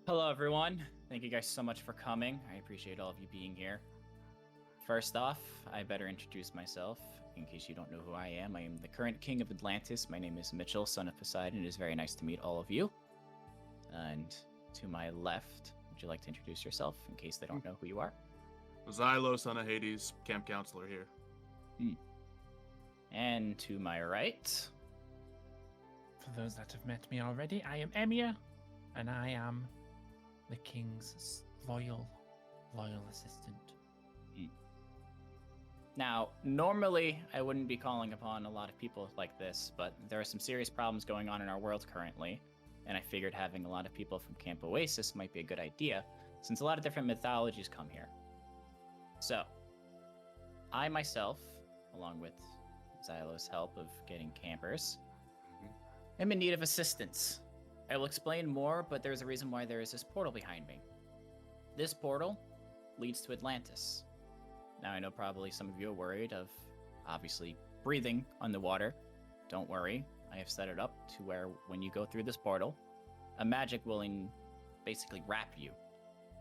Hello, everyone. Thank you guys so much for coming. I appreciate all of you being here. First off, I better introduce myself. In case you don't know who I am the current king of Atlantis. My name is Mitchell, son of Poseidon. It is very nice to meet all of you. And to my left, would you like to introduce yourself in case they don't know who you are? Xylo, son of Hades, camp counselor here. And to my right... For those that have met me already, I am Emir, and I am the king's loyal assistant. Now, normally, I wouldn't be calling upon a lot of people like this, but there are some serious problems going on in our world currently, and I figured having a lot of people from Camp Oasis might be a good idea, since a lot of different mythologies come here. So, I myself, along with Xylo's help of getting campers, am in need of assistance. I will explain more, but there's a reason why there is this portal behind me. This portal leads to Atlantis. Now, I know probably some of you are worried of, obviously, breathing on the water. Don't worry, I have set it up to where when you go through this portal, a magic will basically wrap you,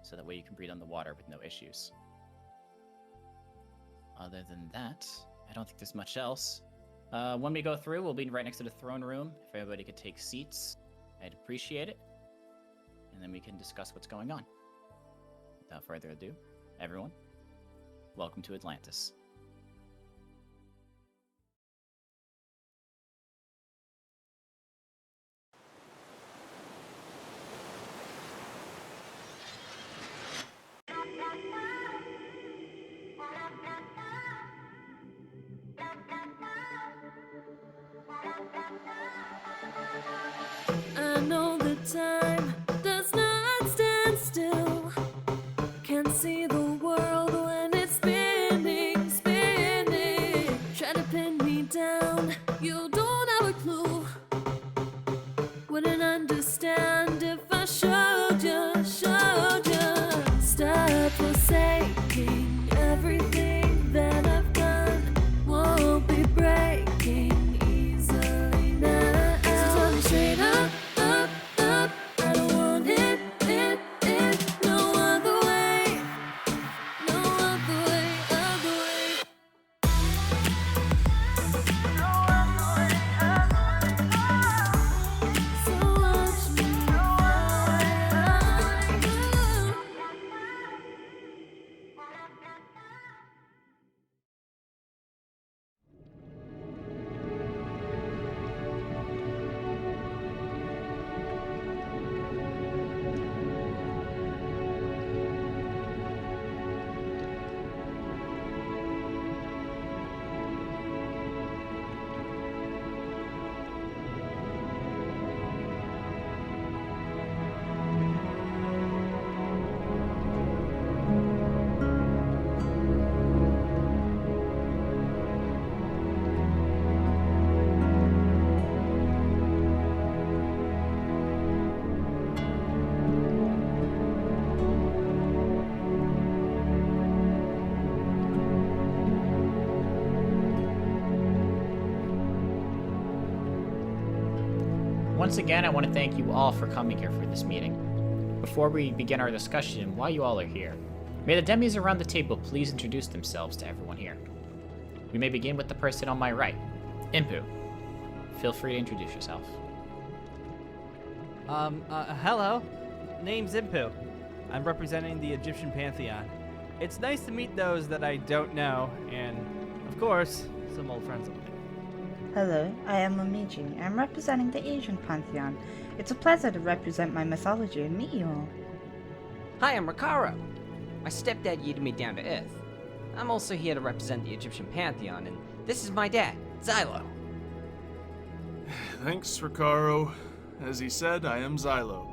so that way you can breathe on the water with no issues. Other than that, I don't think there's much else. When we go through, we'll be right next to the throne room. If everybody could take seats, I'd appreciate it. And then we can discuss what's going on. Without further ado, everyone, welcome to Atlantis. I know the time does not stand still. Can't see the world when it's spinning, spinning. Try to pin me down, you don't have a clue. Wouldn't understand if I showed you, showed you. Stop forsaking everything that I've done. Won't be breaking easily now. So tell me straight up. I don't want it, no other way, no other way, other way. No other way, other way. So watch me Once again, I want to thank you all for coming here for this meeting. Before we begin our discussion, why you all are here, may the demis around the table please introduce themselves to everyone here. We may begin with the person on my right, Impu. Feel free to introduce yourself. Hello. Name's Impu. I'm representing the Egyptian pantheon. It's nice to meet those that I don't know, and, of course, some old friends of mine. Hello, I am Ogygia. I'm representing the Asian pantheon. It's a pleasure to represent my mythology and meet you all. Hi, I'm Ricaro. My stepdad yeeted me down to Earth. I'm also here to represent the Egyptian pantheon, and this is my dad, Xylo. Thanks, Ricaro. As he said, I am Xylo.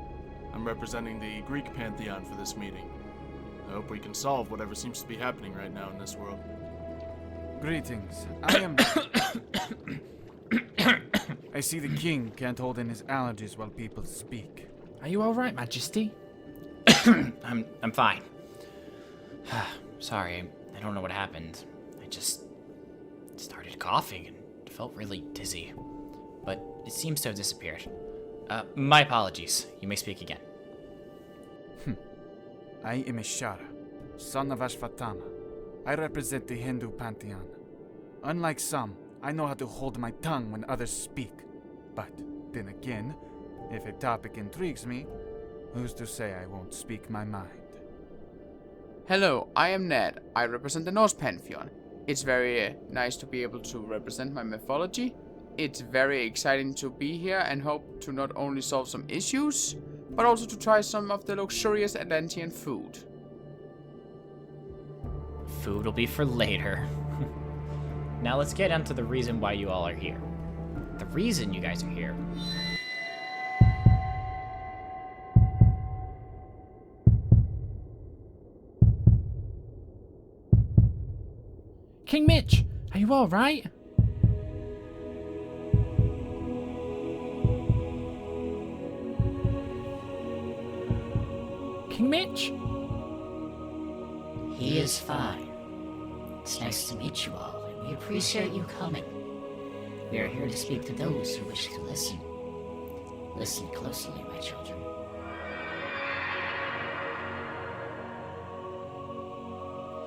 I'm representing the Greek pantheon for this meeting. I hope we can solve whatever seems to be happening right now in this world. Greetings. I am... I see the king can't hold in his allergies while people speak. Are you all right, Majesty? I'm fine. Sorry, I don't know what happened. I just started coughing and felt really dizzy. But it seems to have disappeared. My apologies. You may speak again. I am Ishara, son of Ashvatthama. I represent the Hindu pantheon. Unlike some, I know how to hold my tongue when others speak. But, then again, if a topic intrigues me, who's to say I won't speak my mind? Hello, I am Ned. I represent the Norse Pantheon. It's very nice to be able to represent my mythology. It's very exciting to be here and hope to not only solve some issues, but also to try some of the luxurious Atlantean food. Food will be for later. Now let's get onto the reason why you all are here. The reason you guys are here. King Mitch, are you all right? King Mitch? He is fine. It's nice to meet you all, and we appreciate you coming. We are here to speak to those who wish to listen. Listen closely, my children.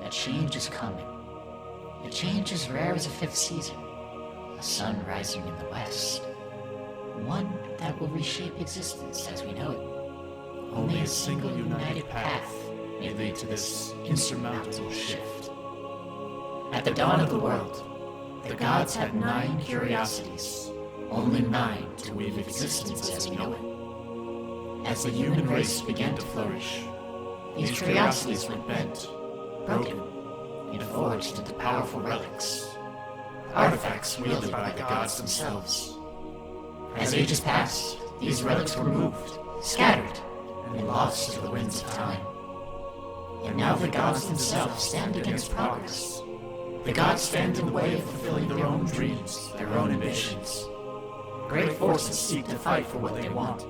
A change is coming. A change as rare as a fifth season. A sun rising in the west. One that will reshape existence as we know it. Only a single united path may lead to this insurmountable shift. At the dawn of the world, the gods had 9 curiosities, only 9 to weave existence as we know it. As the human race began to flourish, these curiosities went bent, broken, and forged into powerful relics, artifacts wielded by the gods themselves. As ages passed, these relics were moved, scattered, and lost to the winds of time. And now the gods themselves stand against progress. The gods stand in the way of fulfilling their own dreams, their own ambitions. Great forces seek to fight for what they want,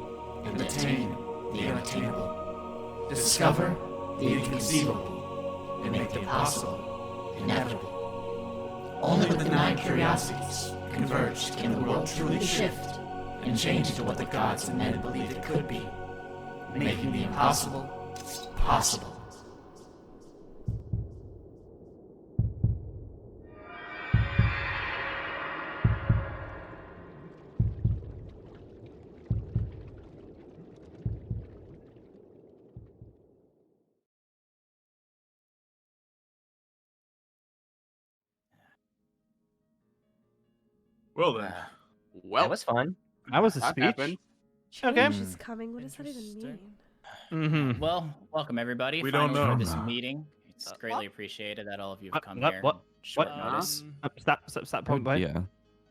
and attain the unattainable. Discover the inconceivable, and make the possible inevitable. Only with the 9 curiosities converged can the world truly shift and change into what the gods and men believed it could be, making the impossible possible. Well then. Well, That was fun. That was a that speech. happened. Okay. Change is coming. What does that even mean? Mm-hmm. Well, welcome everybody. We don't finally know. for this meeting. It's greatly appreciated that all of you have come what- here. what- on short what? notice. Stop, point blank. Yeah.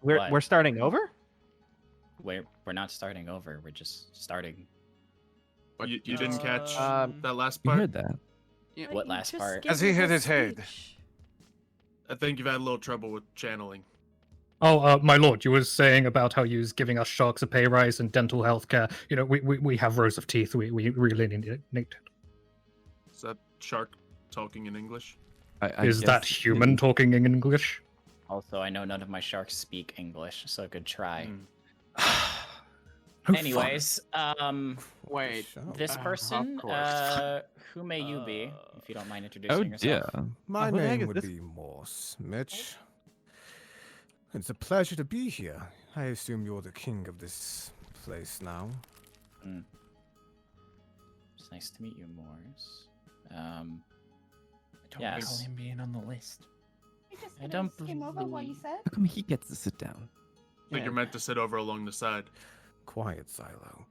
What? We're starting over? We're not starting over. We're just starting. But you didn't catch Um, that last You part? heard that. What You last just part? gave As he us hit a his head. speech. I think you've had a little trouble with channeling. Oh, my lord, you were saying about how you was giving us sharks a pay rise and dental health care. You know, we have rows of teeth. We really need it. Is that shark talking in English? I Is that guess human maybe. talking in English? Also, I know none of my sharks speak English, so good try. No Anyways, Wait. this of person, course. who may you be, if you don't mind Oh, introducing yourself? yeah. My who the heck name is would this? be Morse, Mitch. It's a pleasure to be here. I assume you're the king of this place now. It's nice to meet you, Morris. I don't Yes. recall him being on the list. I don't How come he gets to sit down? I think you're meant to sit over along the side. Quiet, Xylo.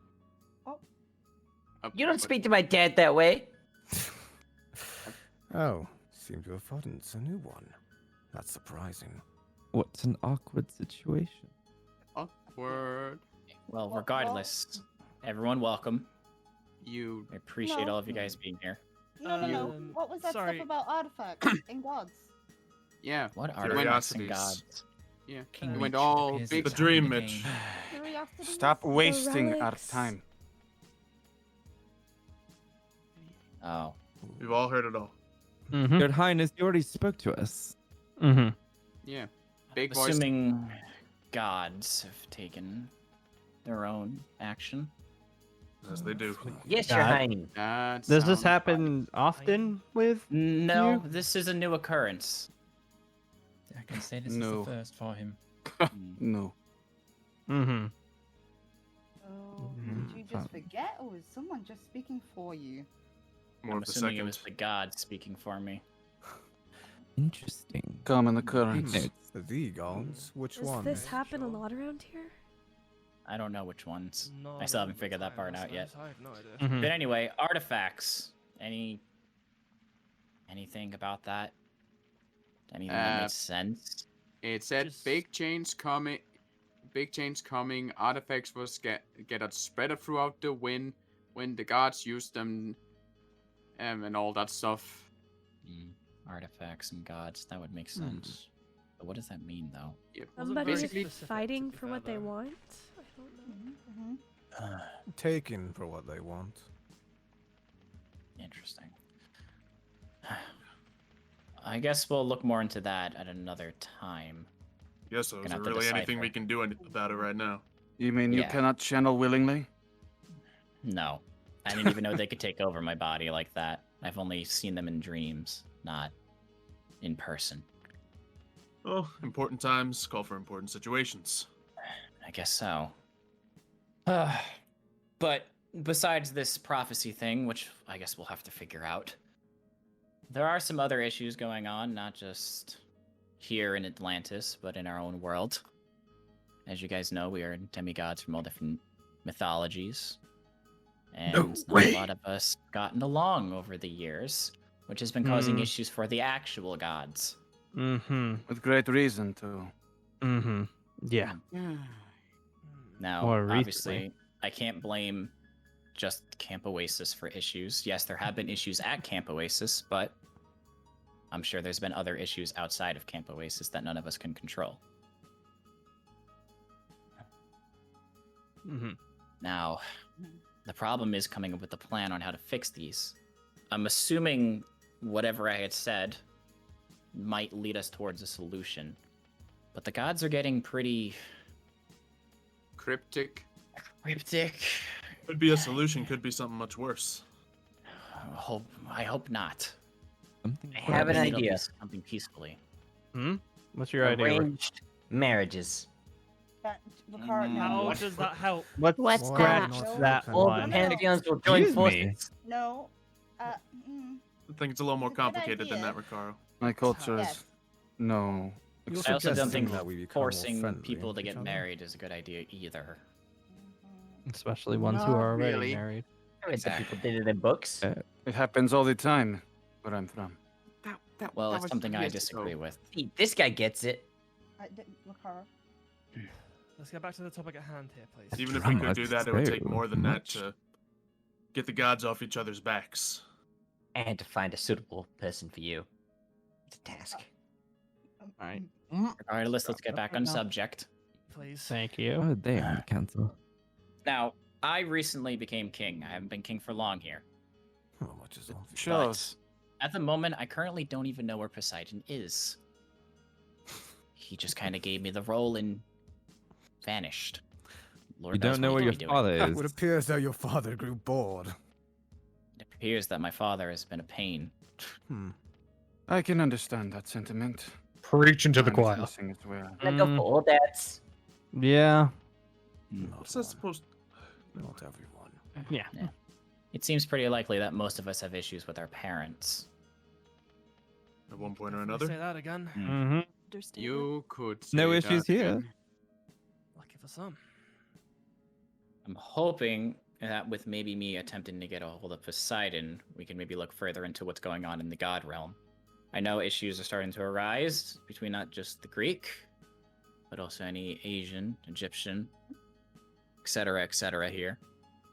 You don't speak to my dad that way. Oh, seem to have forgotten a new one. That's surprising. What's an awkward situation? Awkward. Well, regardless, everyone welcome. You. I appreciate all of you guys being here. No. What was that stuff about artifacts and gods? Yeah. What Curiosities. artifacts and gods? Yeah. King You went Mitch all appears big. The to dream, have Mitch. gained- Curiosities? Stop wasting our relics. time. Oh, We've all heard it all. Mm-hmm. Your Highness, you already spoke to us. Mm-hmm. Yeah. Big voice. assuming gods have taken their own action. As they do. Yes, Your Highness. That Does this sounds happen often with No, you? this is a new occurrence. I can say this No. is the first for him. No. Mm-hmm. Oh, did you just forget, or was someone just speaking for you? More I'm of the assuming it second. was the gods speaking for me. Interesting. Common occurrence. Notes. The gods? Which Does one? this happen a lot around here? I don't know which ones. No, I still haven't figured that part out yet. I have no idea. Mhm. But anyway, artifacts. Anything about that? Anything that makes sense? It said Just- big change coming. Big change coming. Artifacts was get spread throughout the wind when the gods used them, and all that stuff. Artifacts and gods. That would make sense. But what does that mean, though? Yep. Somebody is Basically, fighting for what they want? I don't know. Taken for what they want. Interesting. I guess we'll look more into that at another time. Yes, so Gonna is there have to really anything decipher. we can do about it right now? You mean you Yeah. cannot channel willingly? No. I didn't even know they could take over my body like that. I've only seen them in dreams, not in person. Well, important times call for important situations. I guess so. But besides this prophecy thing, which I guess we'll have to figure out, there are some other issues going on, not just here in Atlantis, but in our own world. As you guys know, we are demigods from all different mythologies. And not a lot of us gotten along over the years, which has been causing issues for the actual gods. Mm-hmm. With great reason, too. Mm-hmm. Yeah. Now, More recently. obviously, I can't blame just Camp Oasis for issues. Yes, there have been issues at Camp Oasis, but I'm sure there's been other issues outside of Camp Oasis that none of us can control. Mm-hmm. Now, the problem is coming up with a plan on how to fix these. I'm assuming whatever I had said might lead us towards a solution. But the gods are getting pretty cryptic. Could be a solution, could be something much worse. I hope not. I have an Maybe it'll be idea. Something peacefully. What's your idea? Rick? Arranged marriages. How does that help? Let's What's scratch that? that All one. pantheons will join Excuse me. forces. No. I think it's a little more It's a good complicated than idea. that, Ricaro. My culture Yes. is no. You're I also don't suggesting think that we become more forcing friendly people to with get each other? married is a good idea either. Especially ones who Not are already really. married. I read some people did it in books. It happens all the time where I'm from. Well, that it's was something I years disagree ago. with. See, this guy gets it. Ricaro. Let's get back to the topic at hand here, please. Even if we could do That's that, it would very take more than that much. to get the gods off each other's backs. And to find a suitable person for you. It's a task. Alright. Regardless, let's get back on subject. Please. Thank you. Oh, they are the council. Now, I recently became king. I haven't been king for long here. How much is on for Shows. At the moment, I currently don't even know where Poseidon is. He just kind of gave me the role and vanished. Lord You knows don't know what where he your could be doing. father It is. would appear as though your father grew bored. It appears that my father has been a pain. I can understand that sentiment. Preach into the Mine is choir. missing as well. Can I go for all dads? Yeah. What's that supposed? Not everyone. Yeah. It seems pretty likely that most of us have issues with our parents. At one point or Say another. that again. Mm-hmm. You could No say issues that here. again. Lucky for some. I'm hoping that with maybe me attempting to get a hold of Poseidon, we can maybe look further into what's going on in the god realm. I know issues are starting to arise between not just the Greek, but also any Asian, Egyptian, etc. here.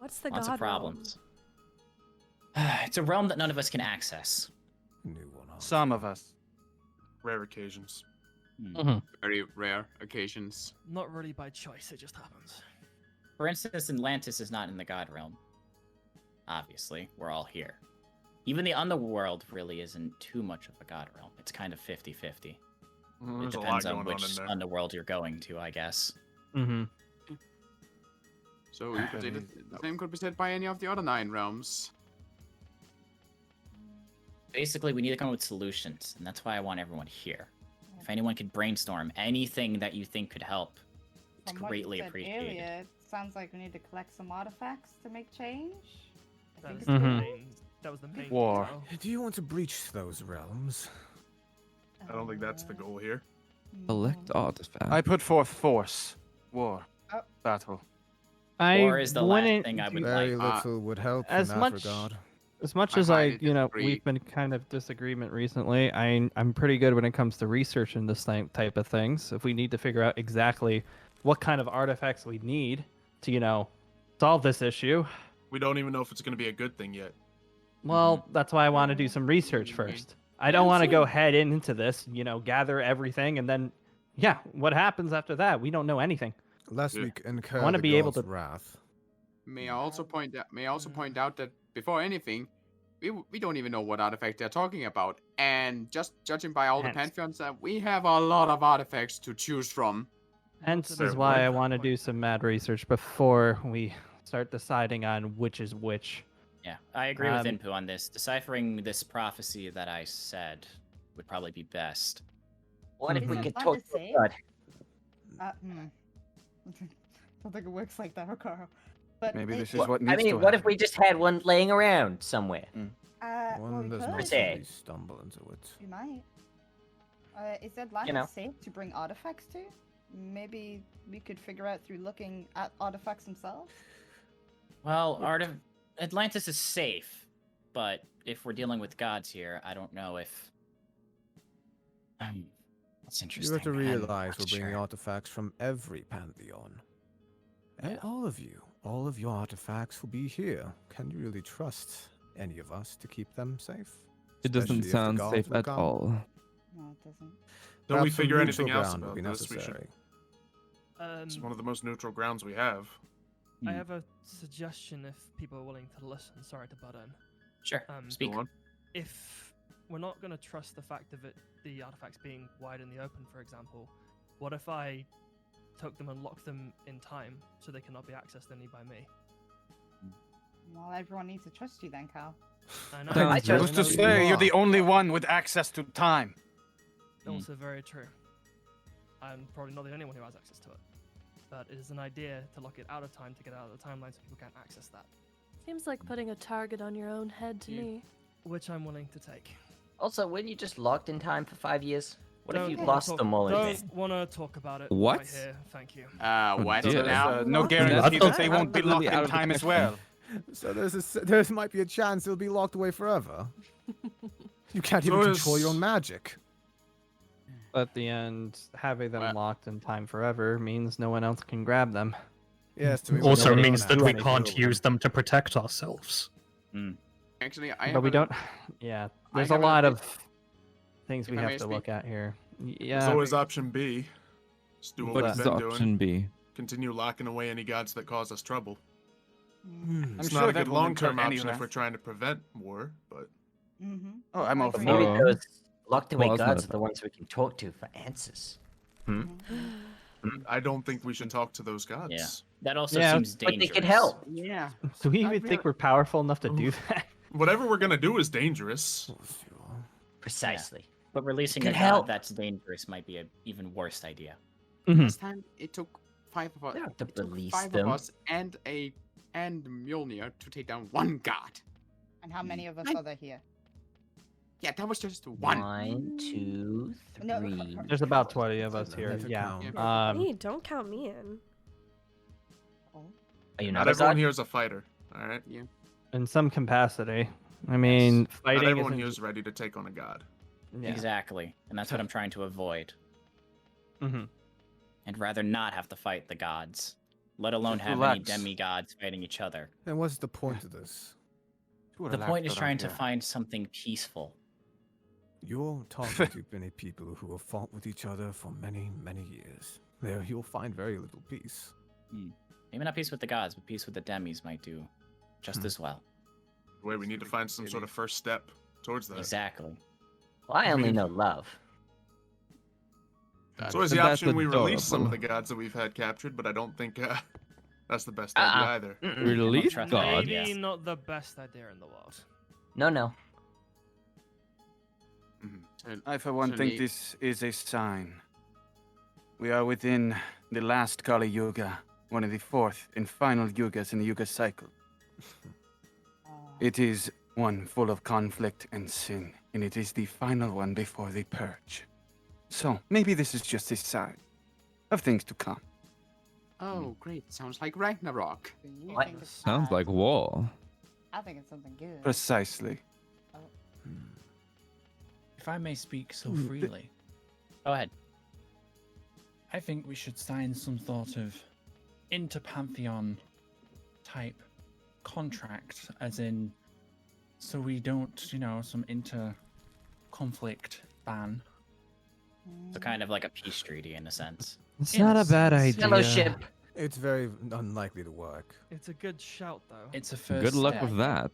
What's the Lots god of problems. It's a realm that none of us can access. New one. Some of us. Rare occasions. Very rare occasions. Not really by choice, it just happens. For instance, Atlantis is not in the god realm. Obviously, we're all here. Even the underworld really isn't too much of a god realm. It's kind of 50-50. It There's a lot depends going on on which in there. underworld you're going to, I guess. Mm-hmm. So you could say that the same could be said by any of the other 9 realms. Basically, we need to come up with solutions, and that's why I want everyone here. If anyone could brainstorm anything that you think could help, it's From what you greatly said appreciated. earlier, it sounds like we need to collect some artifacts to make change. I think That was it's the good. main. That was the main. War. goal. Do you want to breach those realms? I don't think that's the goal here. Collect artifacts. I put forth force. War. Oh. Battle. Or is the last wouldn't thing I would do- Very like. little would help as in that much- regard. As much I as highly disagree. we've been kind of disagreement recently, I'm pretty good when it comes to researching this type of things. If we need to figure out exactly what kind of artifacts we need to, solve this issue, We don't even know if it's going to be a good thing yet. well, that's why I want to do some research first. I don't want to go head into this, gather everything, and then, yeah, what happens after that? We don't know anything. Lest we incur wanna the be able gods' to- wrath. May I also point out that before anything, we don't even know what artifact they're talking about, and just judging by all the Hence. pantheons, we have a lot of artifacts to choose from. Hence Fair is why point. I want to do some mad research before we start deciding on which is which. Yeah, I agree with Um, Inpu on this. Deciphering this prophecy that I said would probably be best. What if Is we it could fun talk to to say? God? Don't think it works like that, Ricardo. But Maybe it- this is what I needs to mean, what if happen. we just had one laying around somewhere? well, One we does could. not Say. really stumble into it. You might. Is Atlantis know. safe to bring artifacts to? Maybe we could figure out through looking at artifacts themselves. Well, Atlantis is safe, but if we're dealing with gods here, I don't know if. That's You interesting. have to I'm realize not we're bringing sure. artifacts from every pantheon. And all of your artifacts will be here. Can you really trust any of us to keep them safe? It doesn't Especially if the sound gods safe will at come? all. No, it doesn't. Don't we Perhaps some figure anything neutral else ground will about be this? We should. necessary. It's one of the most neutral grounds we have. I Hmm. have a suggestion if people are willing to listen. Sorry to butt in. Sure. Speak. Go on. If we're not going to trust the fact of the artifacts being wide in the open, for example, what if I took them and locked them in time so they cannot be accessed only by me? Well, everyone needs to trust you then, Cal. I know. I I was know to you say, you're are. the only one with access to time. Also very true. I'm probably not the only one who has access to it. But it is an idea to lock it out of time to get out of the timeline so people can't access that. Seems like putting a target on your own head to me. Which I'm willing to take. Also, weren't you just locked in time for 5 years? What if Don't you wanna lost talk- them all in Don't time? want to talk about it What? right here. Thank you. What dear. now? No guarantee That's that they won't be completely locked out in of the time as question. well. So there might be a chance it'll be locked away forever. You can't even So control your is- own magic. At the end, having them Well- locked in time forever means no one else can grab them. Yes, to me, we Also don't means have that to we do can't anything. use them to protect ourselves. Actually, But we don't. Yeah, there's a have a lot bit- of things we if I have may to look at here. There's Yeah. always option B. Just do what What we've is been option doing. B? Continue locking away any gods that cause us trouble. Hmm. It's sure not a that good won't long-term incur any option if wrath. we're trying to prevent war, but Mm-hmm. Oh, I'm all But for Maybe it. Oh. those locked away Well, it's not gods a are the ones we can talk to for answers. I don't think we should talk to those gods. Yeah. That also Yeah, seems But dangerous. they could help. Yeah. Do we even think we're powerful enough to do that? Whatever we're gonna do is dangerous. Precisely. But releasing Could a god help. that's dangerous might be an even worse idea. This time it took 5 of us. We don't have to It took release 5 them. of us and Mjolnir to take down one god. And how many of us are there here? Yeah, that was just one. 1, 2, No, 3. There's about 20 of us here. Never Yeah. count. Hey, don't count me in. Are you Not not a everyone god? here is a fighter. All right. Yeah. In some capacity. I mean, Not fighting everyone isn't. here is ready to take on a god. Yeah. Exactly. And that's what I'm trying to avoid. Mhm. I'd rather not have to fight the gods, let alone Just have any relax. demigods fighting each other. Then what's the point of this? The point is trying to find something peaceful. You're talking to many people who have fought with each other for many, many years. There, you'll find very little peace. Maybe not peace with the gods, but peace with the demis might do just as well. Wait, we need to find some sort of first step towards that. Exactly. Well, I only know love. It's always the That's option we release some of the adorable. gods that we've had captured, but I don't think That's the best idea either. Release trust God. Maybe Yes. not the best idea in the world. No. I, for one, think this is a sign. We are within the last Kali Yuga, one of the fourth and final Yugas in the Yuga cycle. It is one full of conflict and sin, and it is the final one before the purge. So, maybe this is just a sign of things to come. Oh, great. Sounds like Ragnarok. So you What? think it's Sounds bad. like war. I think it's something good. Precisely. If I may speak so freely, Go ahead. I think we should sign some sort of inter-pantheon type contract, as in, so we don't, some inter-conflict ban. So kind of like a peace treaty in a sense. It's In not a a bad sense, idea. Fellowship. It's very unlikely to work. It's a good shout, though. It's a first Good luck step. with that.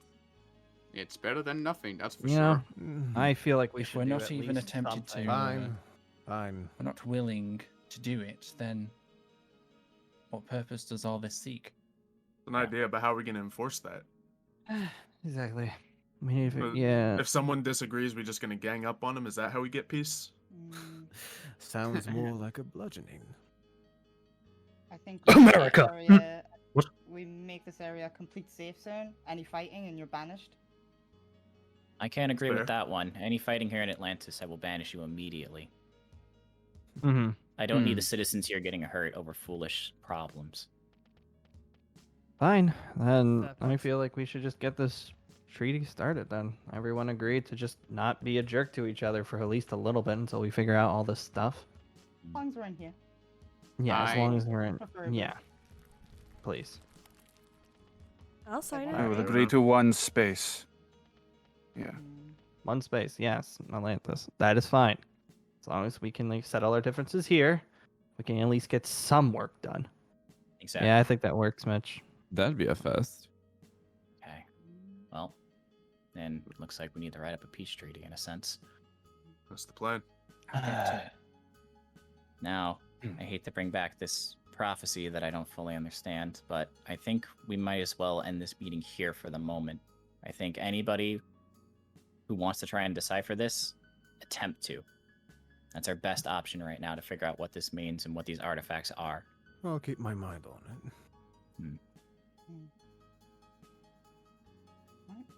It's better than nothing, that's for You know, sure. I feel like we If should we're do not at even least attempted something. to, Fine. we're not willing to do it, then what purpose does all this seek? An idea, but how are we going to enforce that? Exactly. I mean, if But yeah. If someone disagrees, we just going to gang up on them? Is that how we get peace? Sounds more like a bludgeoning. I think we make this America. area- What? we make this area a complete safe zone. Any fighting and you're banished. I can't agree Fair. with that one. Any fighting here in Atlantis, I will banish you immediately. Mm-hmm. I don't need the citizens here getting hurt over foolish problems. Fine. Then Fair I point. feel like we should just get this treaty started then. Everyone agreed to just not be a jerk to each other for at least a little bit until we figure out all this stuff. As long as we're in here. Yeah, as long Fine. as we're in. Preferably. Yeah. Please. I'll sign I will it. agree to one space. Yeah. One space, yes, Atlantis. That is fine. As long as we can like settle our differences here, we can at least get some work done. Exactly. Yeah, I think that works, Mitch. That'd be a first. Okay. Well, then looks like we need to write up a peace treaty in a sense. That's the plan. Now, I hate to bring back this prophecy that I don't fully understand, but I think we might as well end this meeting here for the moment. I think anybody who wants to try and decipher this, attempt to. That's our best option right now to figure out what this means and what these artifacts are. I'll keep my mind on it.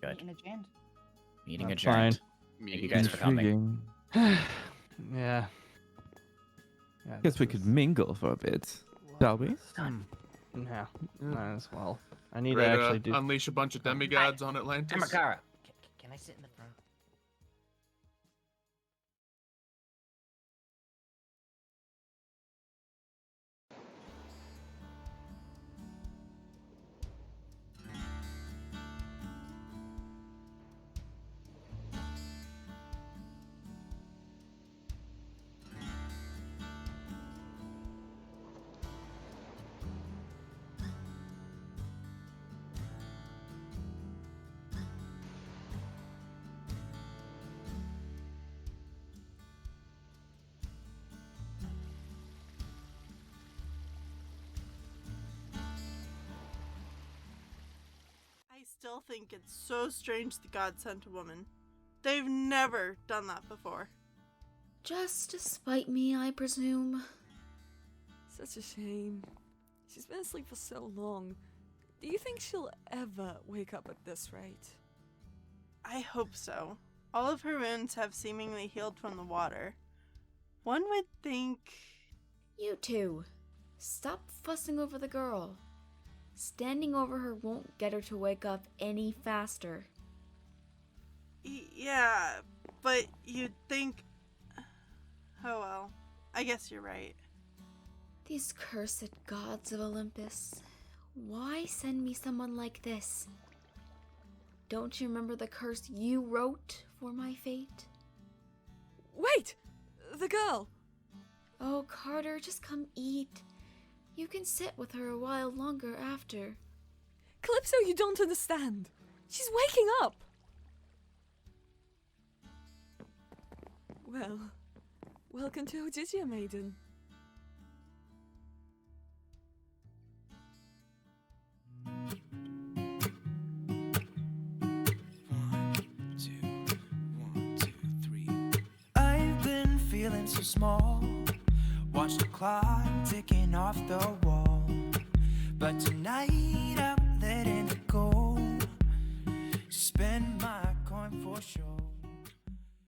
Good. Meeting adjourned. Meeting That's adjourned. fine. Thank you guys for coming. Intriguing. Yeah. Guess we could mingle for a bit, shall we? Yeah, might as well. I need Ready to actually do. unleash a bunch of demigods on Atlantis? Amakara. Can I sit in the front? I still think it's so strange the god sent a woman. They've never done that before. Just to spite me, I presume. Such a shame. She's been asleep for so long. Do you think she'll ever wake up at this rate? I hope so. All of her wounds have seemingly healed from the water. One would think... You two, stop fussing over the girl. Standing over her won't get her to wake up any faster. Yeah, but you'd think... Oh well, I guess you're right. These cursed gods of Olympus. Why send me someone like this? Don't you remember the curse you wrote for my fate? Wait! The girl! Oh, Carter, just come eat. You can sit with her a while longer after. Calypso, you don't understand. She's waking up! Well, welcome to Ogygia, maiden. so small. Watch the clock ticking off the wall. But tonight I'm letting it go. Spend my coin for sure.